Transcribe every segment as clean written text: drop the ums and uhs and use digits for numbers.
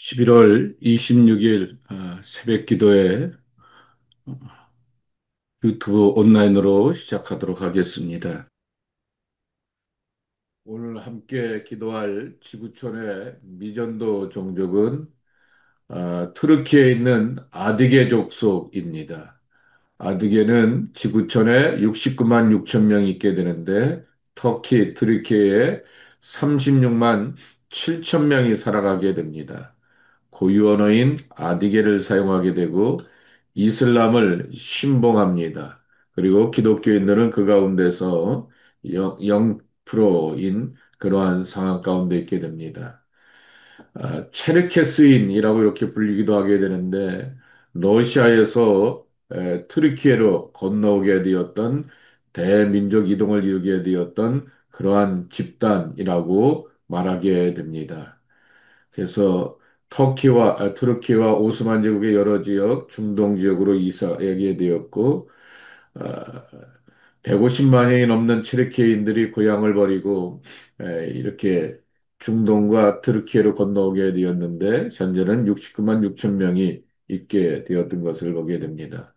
11월 26일 새벽 기도회 유튜브 온라인으로 시작하도록 하겠습니다. 오늘 함께 기도할 지구촌의 미전도 종족은 투르키에 있는 아디게 족속입니다. 아디게는 지구촌에 69만 6천 명이 있게 되는데 터키, 트르키에 36만 7천 명이 살아가게 됩니다. 고유 언어인 아디게를 사용하게 되고 이슬람을 신봉합니다. 그리고 기독교인들은 그 가운데서 0%인 그러한 상황 가운데 있게 됩니다. 체르케스인이라고 이렇게 불리기도 하게 되는데 러시아에서 트르키예로 건너오게 되었던 대민족 이동을 이루게 되었던 그러한 집단이라고 말하게 됩니다. 그래서 트르키와 오스만 제국의 여러 지역, 중동 지역으로 이사하게 되었고, 150만이 넘는 체르키인들이 고향을 버리고 이렇게 중동과 트르키예로 건너오게 되었는데 현재는 69만 6천 명이 있게 되었던 것을 보게 됩니다.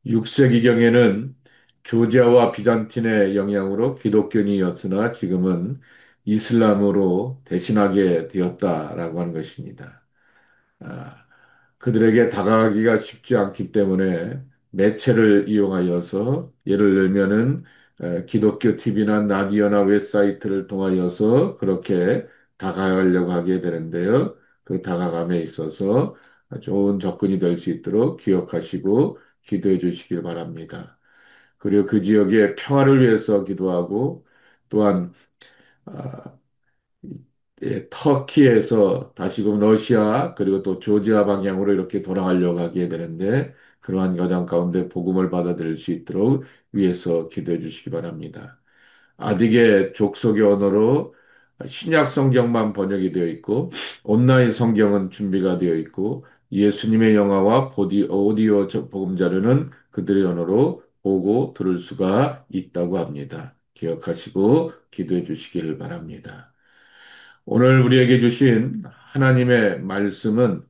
6세기경에는 조지아와 비잔틴의 영향으로 기독교인이었으나 지금은 이슬람으로 대신하게 되었다라고 하는 것입니다. 아, 그들에게 다가가기가 쉽지 않기 때문에 매체를 이용하여서 예를 들면은 기독교 TV나 라디오나 웹사이트를 통하여서 그렇게 다가가려고 하게 되는데요. 그 다가감에 있어서 좋은 접근이 될 수 있도록 기억하시고 기도해 주시길 바랍니다. 그리고 그 지역의 평화를 위해서 기도하고 또한 아, 터키에서 다시금 러시아 그리고 또 조지아 방향으로 이렇게 돌아가려고 하게 되는데 그러한 여정 가운데 복음을 받아들일 수 있도록 위해서 기도해 주시기 바랍니다. 아딕의 족속의 언어로 신약 성경만 번역이 되어 있고 온라인 성경은 준비가 되어 있고 예수님의 영화와 오디오 복음 자료는 그들의 언어로 보고 들을 수가 있다고 합니다. 기억하시고 기도해 주시기를 바랍니다. 오늘 우리에게 주신 하나님의 말씀은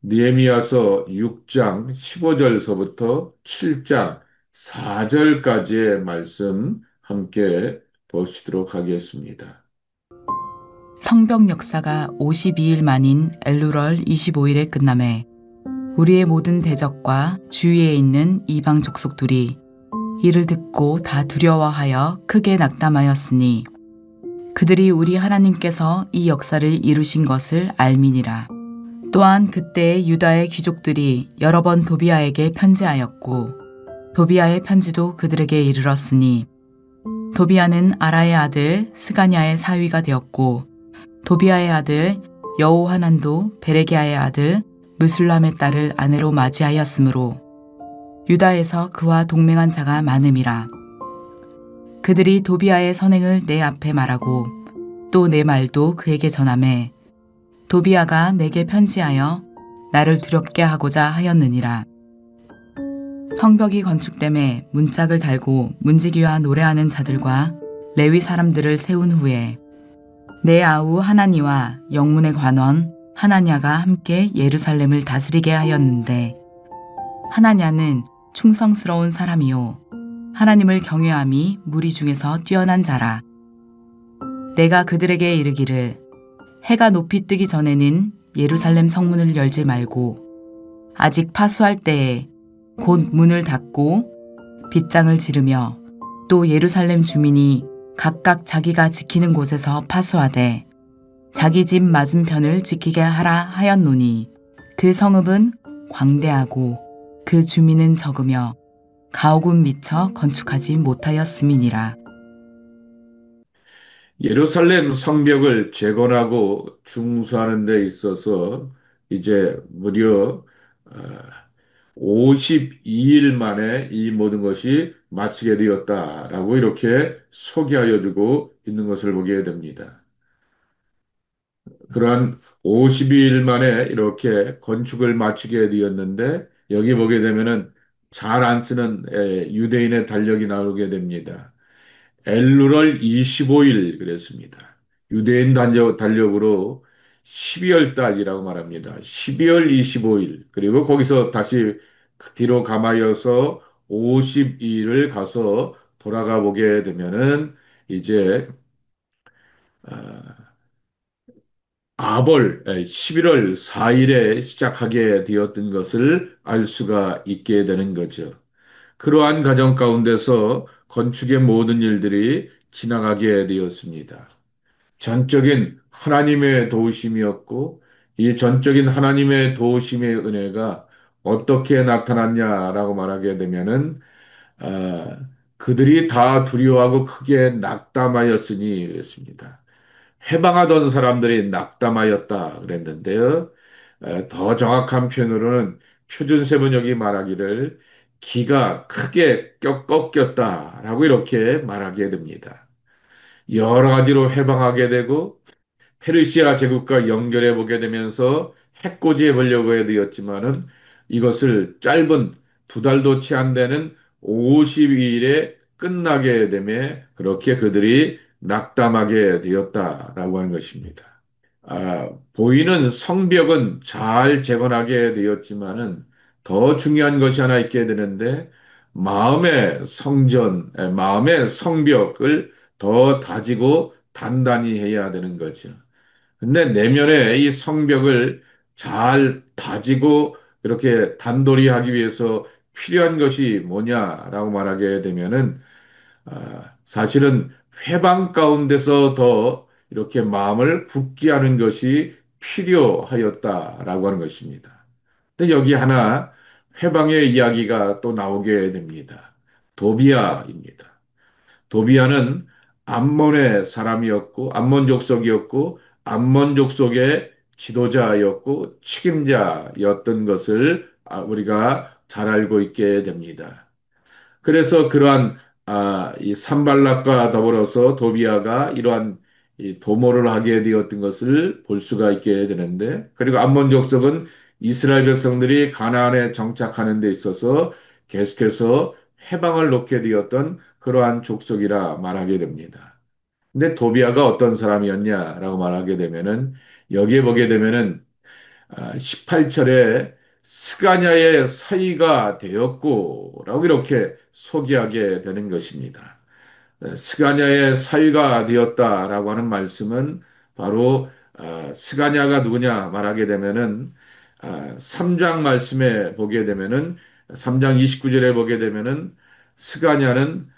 느헤미야서 6장 15절서부터 7장 4절까지의 말씀 함께 보시도록 하겠습니다. 성경 역사가 52일 만인 엘루럴 25일에 끝남에 우리의 모든 대적과 주위에 있는 이방 족속들이 이를 듣고 다 두려워하여 크게 낙담하였으니 그들이 우리 하나님께서 이 역사를 이루신 것을 알미니라. 또한 그때 유다의 귀족들이 여러 번 도비아에게 편지하였고 도비아의 편지도 그들에게 이르렀으니 도비아는 아라의 아들 스가냐의 사위가 되었고 도비아의 아들 여호하난도 베레기야의 아들 느술람의 딸을 아내로 맞이하였으므로 유다에서 그와 동맹한 자가 많음이라. 그들이 도비아의 선행을 내 앞에 말하고 또 내 말도 그에게 전하매 도비아가 내게 편지하여 나를 두렵게 하고자 하였느니라. 성벽이 건축됨에 문짝을 달고 문지기와 노래하는 자들과 레위 사람들을 세운 후에 내 아우 하나니와 영문의 관원 하나냐가 함께 예루살렘을 다스리게 하였는데 하나냐는 충성스러운 사람이요 하나님을 경외함이 무리 중에서 뛰어난 자라. 내가 그들에게 이르기를 해가 높이 뜨기 전에는 예루살렘 성문을 열지 말고 아직 파수할 때에 곧 문을 닫고 빗장을 지르며 또 예루살렘 주민이 각각 자기가 지키는 곳에서 파수하되 자기 집 맞은편을 지키게 하라 하였노니 그 성읍은 광대하고 그 주민은 적으며 가옥은 미처 건축하지 못하였음이니라. 예루살렘 성벽을 재건하고 중수하는 데 있어서 이제 무려 52일 만에 이 모든 것이 마치게 되었다라고 이렇게 소개하여 주고 있는 것을 보게 됩니다. 그러한 52일 만에 이렇게 건축을 마치게 되었는데 여기 보게 되면은 잘 안 쓰는 유대인의 달력이 나오게 됩니다. 엘루럴 25일 그랬습니다. 유대인 달력으로 12월 달이라고 말합니다. 12월 25일. 그리고 거기서 다시 뒤로 가마이어서 52일을 가서 돌아가 보게 되면은 이제 아, 아벌 11월 4일에 시작하게 되었던 것을 알 수가 있게 되는 거죠. 그러한 과정 가운데서 건축의 모든 일들이 지나가게 되었습니다. 전적인 하나님의 도우심이었고, 이 전적인 하나님의 도우심의 은혜가 어떻게 나타났냐라고 말하게 되면은, 아, 그들이 다 두려워하고 크게 낙담하였으니 그랬습니다. 해방하던 사람들이 낙담하였다 그랬는데요. 더 정확한 표현으로는 표준세번역이 말하기를 기가 크게 꺾였다라고 이렇게 말하게 됩니다. 여러 가지로 해방하게 되고 페르시아 제국과 연결해 보게 되면서 해코지해 보려고 되었지만은 이것을 짧은 2달도 채 안 되는 52일에 끝나게 되매 그렇게 그들이 낙담하게 되었다라고 하는 것입니다. 보이는 성벽은 잘 재건하게 되었지만은 더 중요한 것이 하나 있게 되는데 마음의 성벽을 더 다지고 단단히 해야 되는 거죠. 근데 내면에 이 성벽을 잘 다지고 이렇게 단돌이 하기 위해서 필요한 것이 뭐냐라고 말하게 되면은 사실은 회방 가운데서 더 이렇게 마음을 굳게 하는 것이 필요하였다라고 하는 것입니다. 근데 여기 하나 회방의 이야기가 또 나오게 됩니다. 도비아입니다. 도비아는 암몬의 사람이었고 암몬 족속이었고 암몬 족속의 지도자였고 책임자였던 것을 우리가 잘 알고 있게 됩니다. 그래서 그러한 이 산발락과 더불어서 도비아가 이러한 이 도모를 하게 되었던 것을 볼 수가 있게 되는데 그리고 암몬 족속은 이스라엘 백성들이 가나안에 정착하는 데 있어서 계속해서 해방을 놓게 되었던 그러한 족속이라 말하게 됩니다. 근데 도비아가 어떤 사람이었냐라고 말하게 되면은 여기에 보게 되면은 18절에 스가냐의 사위가 되었고 라고 이렇게 소개하게 되는 것입니다. 스가냐의 사위가 되었다라고 하는 말씀은 바로 스가냐가 누구냐 말하게 되면은 3장 말씀에 보게 되면은 3장 29절에 보게 되면은 스가냐는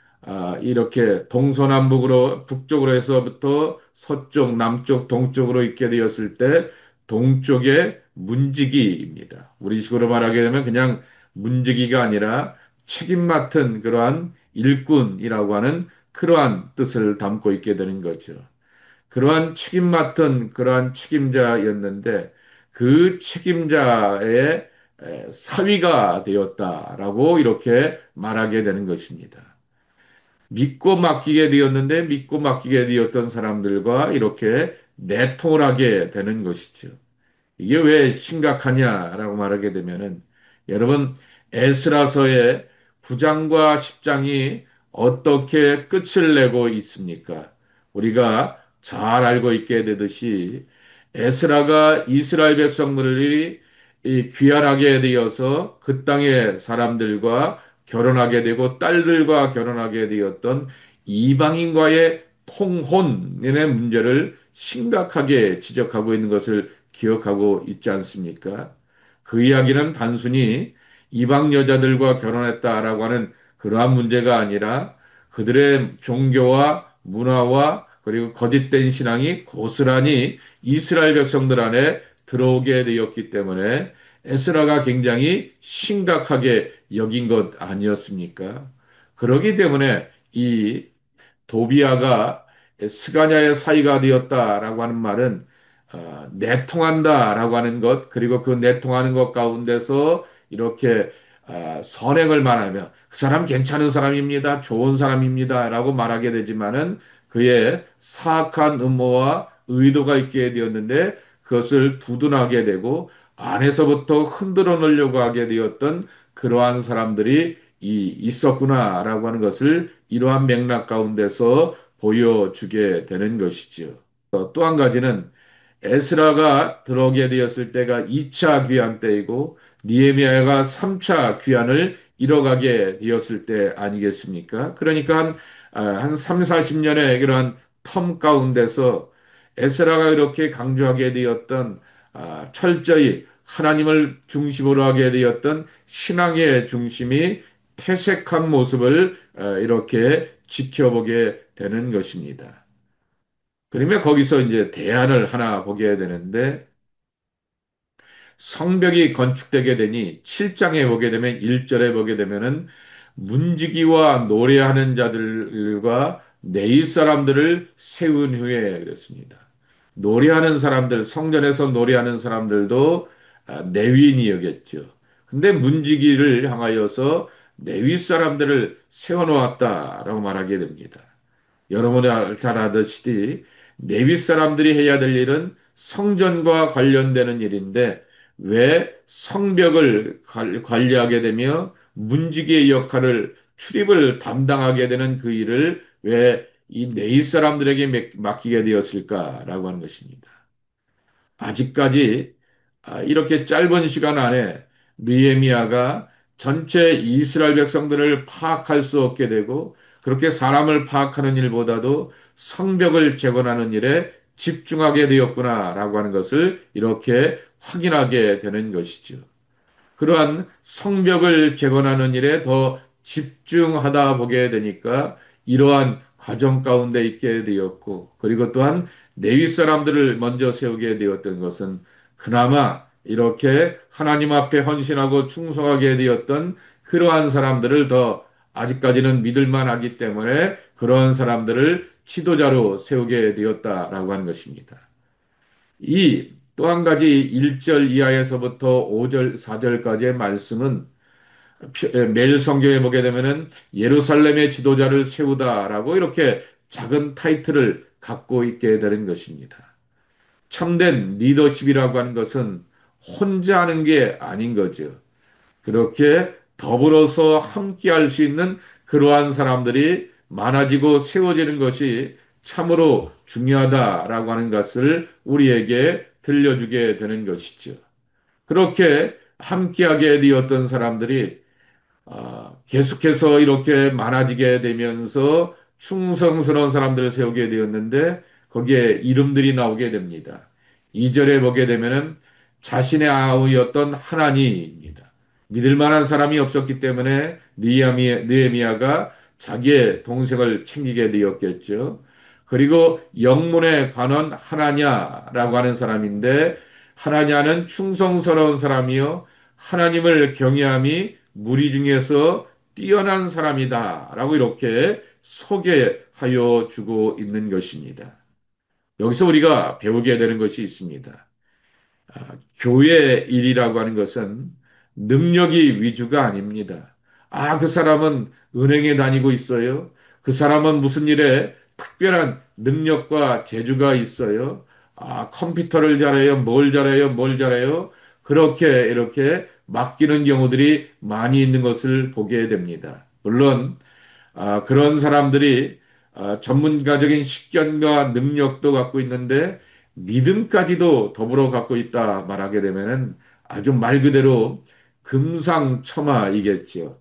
이렇게 동서남북으로 북쪽으로 해서부터 서쪽, 남쪽, 동쪽으로 있게 되었을 때 동쪽의 문지기입니다. 우리식으로 말하게 되면 그냥 문지기가 아니라 책임 맡은 그러한 일꾼이라고 하는 그러한 뜻을 담고 있게 되는 거죠. 그러한 책임 맡은 그러한 책임자였는데 그 책임자의 사위가 되었다라고 이렇게 말하게 되는 것입니다. 믿고 맡기게 되었는데 믿고 맡기게 되었던 사람들과 이렇게 내통을 하게 되는 것이죠. 이게 왜 심각하냐라고 말하게 되면은 여러분 에스라서의 9장과 10장이 어떻게 끝을 내고 있습니까? 우리가 잘 알고 있게 되듯이 에스라가 이스라엘 백성들이 이 귀환하게 되어서 그 땅의 사람들과 결혼하게 되고 딸들과 결혼하게 되었던 이방인과의 통혼의 문제를 심각하게 지적하고 있는 것을 기억하고 있지 않습니까? 그 이야기는 단순히 이방 여자들과 결혼했다라고 하는 그러한 문제가 아니라 그들의 종교와 문화와 그리고 거짓된 신앙이 고스란히 이스라엘 백성들 안에 들어오게 되었기 때문에 에스라가 굉장히 심각하게 여긴 것 아니었습니까? 그러기 때문에 이 도비아가 스가냐의 사이가 되었다라고 하는 말은 내통한다라고 하는 것, 그리고 그 내통하는 것 가운데서 이렇게 선행을 말하며 그 사람 괜찮은 사람입니다, 좋은 사람입니다라고 말하게 되지만은 그의 사악한 음모와 의도가 있게 되었는데 그것을 두둔하게 되고 안에서부터 흔들어 놓으려고 하게 되었던 그러한 사람들이 있었구나라고 하는 것을 이러한 맥락 가운데서 보여주게 되는 것이지요. 또 한 가지는 에스라가 들어오게 되었을 때가 2차 귀환 때이고 니에미아가 3차 귀환을 이뤄가게 되었을 때 아니겠습니까? 그러니까 한 3, 40년의 그러한 텀 가운데서 에스라가 이렇게 강조하게 되었던 철저히 하나님을 중심으로 하게 되었던 신앙의 중심이 퇴색한 모습을 이렇게 지켜보게 되는 것입니다. 그러면 거기서 이제 대안을 하나 보게 되는데 성벽이 건축되게 되니 7장에 보게 되면 1절에 보게 되면은 문지기와 노래하는 자들과 네일 사람들을 세운 후에 그랬습니다. 노래하는 사람들, 성전에서 노래하는 사람들도 레위인이었겠죠. 근데 문지기를 향하여서 레위 사람들을 세워놓았다라고 말하게 됩니다. 여러분이 잘 아듯이 레위 사람들이 해야 될 일은 성전과 관련되는 일인데 왜 성벽을 관리하게 되며 문지기의 역할을 출입을 담당하게 되는 그 일을 왜 이 레위 사람들에게 맡기게 되었을까라고 하는 것입니다. 아직까지 이렇게 짧은 시간 안에 느헤미야가 전체 이스라엘 백성들을 파악할 수 없게 되고 그렇게 사람을 파악하는 일보다도 성벽을 재건하는 일에 집중하게 되었구나라고 하는 것을 이렇게 확인하게 되는 것이죠. 그러한 성벽을 재건하는 일에 더 집중하다 보게 되니까 이러한 과정 가운데 있게 되었고, 그리고 또한 레위 사람들을 먼저 세우게 되었던 것은 그나마 이렇게 하나님 앞에 헌신하고 충성하게 되었던 그러한 사람들을 더 아직까지는 믿을만 하기 때문에 그러한 사람들을 지도자로 세우게 되었다라고 하는 것입니다. 이 또 한 가지 1절 이하에서부터 5절, 4절까지의 말씀은 매일 성경에 보게 되면은 예루살렘의 지도자를 세우다라고 이렇게 작은 타이틀을 갖고 있게 되는 것입니다. 참된 리더십이라고 하는 것은 혼자 하는 게 아닌 거죠. 그렇게 더불어서 함께 할 수 있는 그러한 사람들이 많아지고 세워지는 것이 참으로 중요하다라고 하는 것을 우리에게 들려주게 되는 것이죠. 그렇게 함께하게 되었던 사람들이 계속해서 이렇게 많아지게 되면서 충성스러운 사람들을 세우게 되었는데 거기에 이름들이 나오게 됩니다. 2절에 보게 되면은 자신의 아우였던 하나니입니다. 믿을 만한 사람이 없었기 때문에 느헤미야가 자기의 동생을 챙기게 되었겠죠. 그리고 영문의 관원 하나냐라고 하는 사람인데 하나냐는 충성스러운 사람이요 하나님을 경외함이 무리 중에서 뛰어난 사람이다라고 이렇게 소개하여 주고 있는 것입니다. 여기서 우리가 배우게 되는 것이 있습니다. 교회 일이라고 하는 것은 능력이 위주가 아닙니다. 그 사람은 은행에 다니고 있어요. 그 사람은 무슨 일에 특별한 능력과 재주가 있어요. 컴퓨터를 잘해요. 뭘 잘해요. 뭘 잘해요. 그렇게 이렇게 맡기는 경우들이 많이 있는 것을 보게 됩니다. 물론 그런 사람들이 전문가적인 식견과 능력도 갖고 있는데 믿음까지도 더불어 갖고 있다 말하게 되면은 아주 말 그대로 금상첨화이겠죠.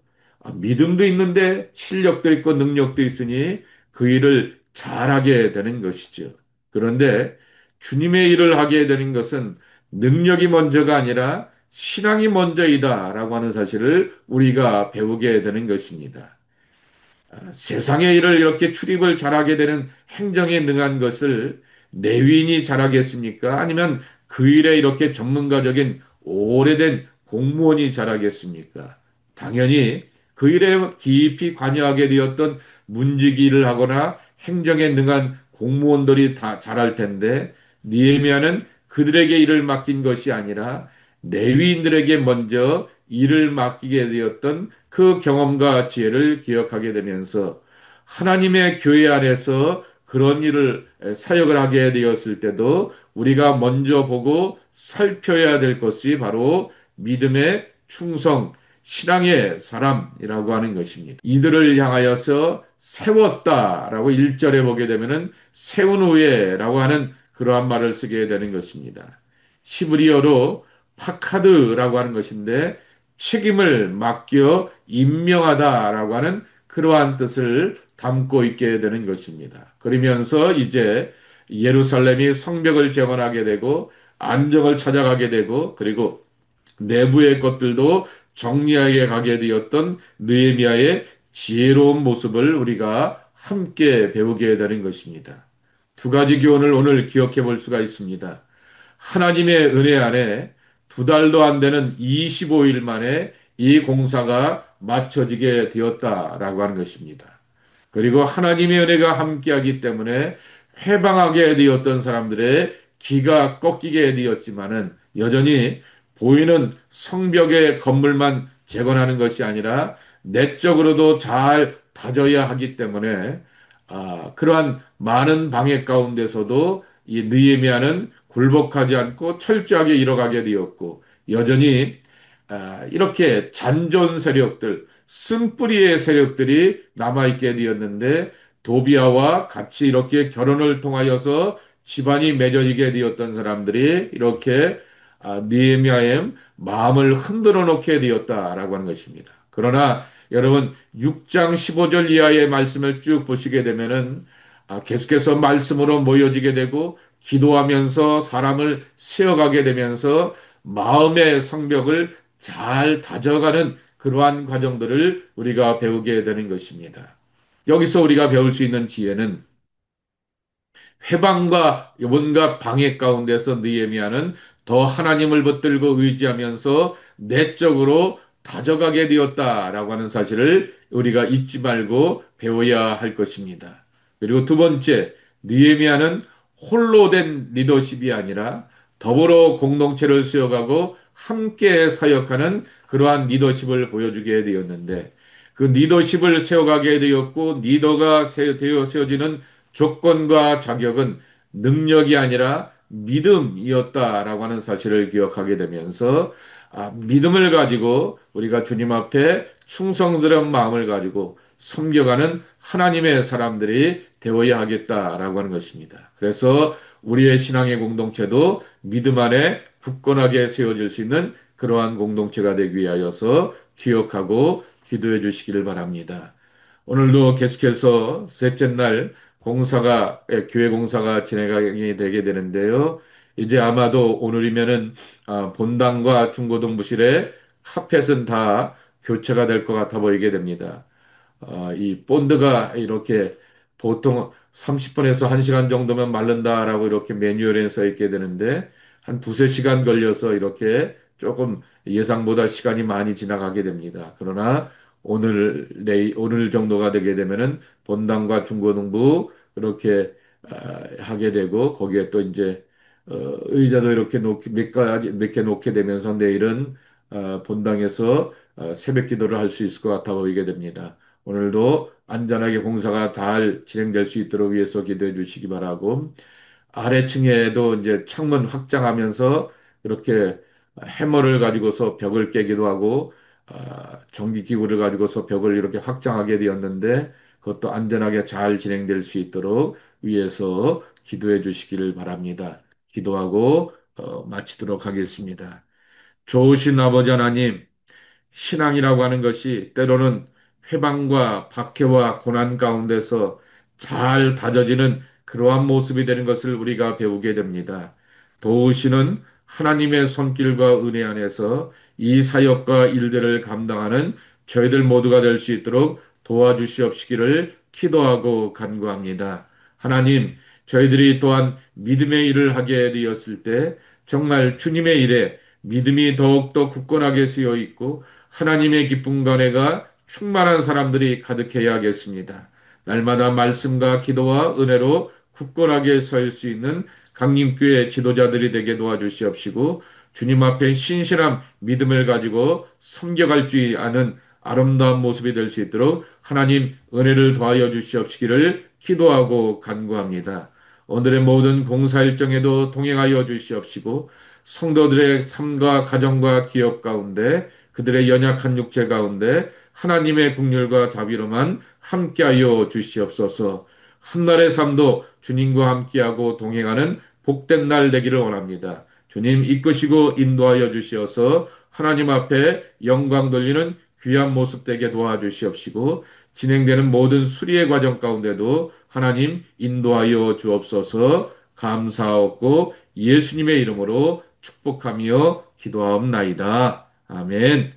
믿음도 있는데 실력도 있고 능력도 있으니 그 일을 잘하게 되는 것이죠. 그런데 주님의 일을 하게 되는 것은 능력이 먼저가 아니라 신앙이 먼저이다라고 하는 사실을 우리가 배우게 되는 것입니다. 세상의 일을 이렇게 출입을 잘하게 되는 행정에 능한 것을 내윈이 잘하겠습니까? 아니면 그 일에 이렇게 전문가적인 오래된 공무원이 잘하겠습니까? 당연히 그 일에 깊이 관여하게 되었던 문지기를 하거나 행정에 능한 공무원들이 다 잘할 텐데 느헤미야는 그들에게 일을 맡긴 것이 아니라 레위인들에게 먼저 일을 맡기게 되었던 그 경험과 지혜를 기억하게 되면서 하나님의 교회 안에서 그런 일을 사역을 하게 되었을 때도 우리가 먼저 보고 살펴야 될 것이 바로 믿음의 충성, 신앙의 사람이라고 하는 것입니다. 이들을 향하여서 세웠다라고 1절에 보게 되면은 세운 후에라고 하는 그러한 말을 쓰게 되는 것입니다. 시브리어로 파카드라고 하는 것인데 책임을 맡겨 임명하다라고 하는 그러한 뜻을 담고 있게 되는 것입니다. 그러면서 이제 예루살렘이 성벽을 재건하게 되고 안정을 찾아가게 되고 그리고 내부의 것들도 정리하게 가게 되었던 느헤미야의 지혜로운 모습을 우리가 함께 배우게 되는 것입니다. 두 가지 교훈을 오늘 기억해 볼 수가 있습니다. 하나님의 은혜 안에 두 달도 안 되는 25일 만에 이 공사가 마쳐지게 되었다라고 하는 것입니다. 그리고 하나님의 은혜가 함께하기 때문에 회방하게 되었던 사람들의 기가 꺾이게 되었지만은 여전히 보이는 성벽의 건물만 재건하는 것이 아니라 내적으로도 잘 다져야 하기 때문에 그러한 많은 방해 가운데서도 이 느헤미야는 굴복하지 않고 철저하게 이뤄가게 되었고 여전히 이렇게 잔존 세력들, 쓴뿌리의 세력들이 남아있게 되었는데 도비아와 같이 이렇게 결혼을 통하여서 집안이 맺어지게 되었던 사람들이 이렇게 느헤미야의 마음을 흔들어 놓게 되었다라고 하는 것입니다. 그러나 여러분 6장 15절 이하의 말씀을 쭉 보시게 되면은 계속해서 말씀으로 모여지게 되고 기도하면서 사람을 세워가게 되면서 마음의 성벽을 잘 다져가는 그러한 과정들을 우리가 배우게 되는 것입니다. 여기서 우리가 배울 수 있는 지혜는 회방과 온갖 방해 가운데서 느헤미야는 더 하나님을 붙들고 의지하면서 내적으로 다져가게 되었다라고 하는 사실을 우리가 잊지 말고 배워야 할 것입니다. 그리고 두 번째, 느헤미야는 홀로 된 리더십이 아니라 더불어 공동체를 세워가고 함께 사역하는 그러한 리더십을 보여주게 되었는데 그 리더십을 세워가게 되었고 리더가 되어 세워지는 조건과 자격은 능력이 아니라 믿음이었다라고 하는 사실을 기억하게 되면서 믿음을 가지고 우리가 주님 앞에 충성스러운 마음을 가지고 섬겨가는 하나님의 사람들이 되어야 하겠다라고 하는 것입니다. 그래서 우리의 신앙의 공동체도 믿음 안에 굳건하게 세워질 수 있는 그러한 공동체가 되기 위하여서 기억하고 기도해 주시기를 바랍니다. 오늘도 계속해서 셋째 날 교회 공사가 진행이 되게 되는데요. 이제 아마도 오늘이면은 본당과 중고등부실의 카펫은 다 교체가 될 것 같아 보이게 됩니다. 이 본드가 이렇게 보통 30분에서 1시간 정도면 마른다라고 이렇게 매뉴얼에 써 있게 되는데 한 두세 시간 걸려서 이렇게 조금 예상보다 시간이 많이 지나가게 됩니다. 그러나 오늘 정도가 되게 되면은 본당과 중고등부 그렇게 하게 되고 거기에 또 이제 의자도 이렇게 몇 개 놓게 되면서 내일은 본당에서 새벽 기도를 할 수 있을 것 같아 보이게 됩니다. 오늘도 안전하게 공사가 잘 진행될 수 있도록 위해서 기도해 주시기 바라고 아래층에도 이제 창문 확장하면서 이렇게 해머를 가지고서 벽을 깨기도 하고 전기기구를 가지고서 벽을 이렇게 확장하게 되었는데 그것도 안전하게 잘 진행될 수 있도록 위해서 기도해 주시기를 바랍니다. 기도하고 마치도록 하겠습니다. 좋으신 아버지 하나님, 신앙이라고 하는 것이 때로는 회방과 박해와 고난 가운데서 잘 다져지는 그러한 모습이 되는 것을 우리가 배우게 됩니다. 도우시는 하나님의 손길과 은혜 안에서 이 사역과 일들을 감당하는 저희들 모두가 될 수 있도록 도와주시옵시기를 기도하고 간구합니다. 하나님, 저희들이 또한 믿음의 일을 하게 되었을 때 정말 주님의 일에 믿음이 더욱더 굳건하게 쓰여 있고 하나님의 기쁨과 은혜가 충만한 사람들이 가득해야겠습니다. 날마다 말씀과 기도와 은혜로 굳건하게 설 수 있는 강림교회 지도자들이 되게 도와주시옵시고 주님 앞에 신실한 믿음을 가지고 섬겨갈 줄 아는 아름다운 모습이 될 수 있도록 하나님 은혜를 더하여 주시옵시기를 기도하고 간구합니다. 오늘의 모든 봉사 일정에도 동행하여 주시옵시고 성도들의 삶과 가정과 기업 가운데 그들의 연약한 육체 가운데 하나님의 긍휼과 자비로만 함께하여 주시옵소서. 한날의 삶도 주님과 함께하고 동행하는 복된 날 되기를 원합니다. 주님 이끄시고 인도하여 주시어서 하나님 앞에 영광 돌리는 귀한 모습 되게 도와주시옵시고 진행되는 모든 수리의 과정 가운데도 하나님 인도하여 주옵소서 감사하고 예수님의 이름으로 축복하며 기도하옵나이다. 아멘.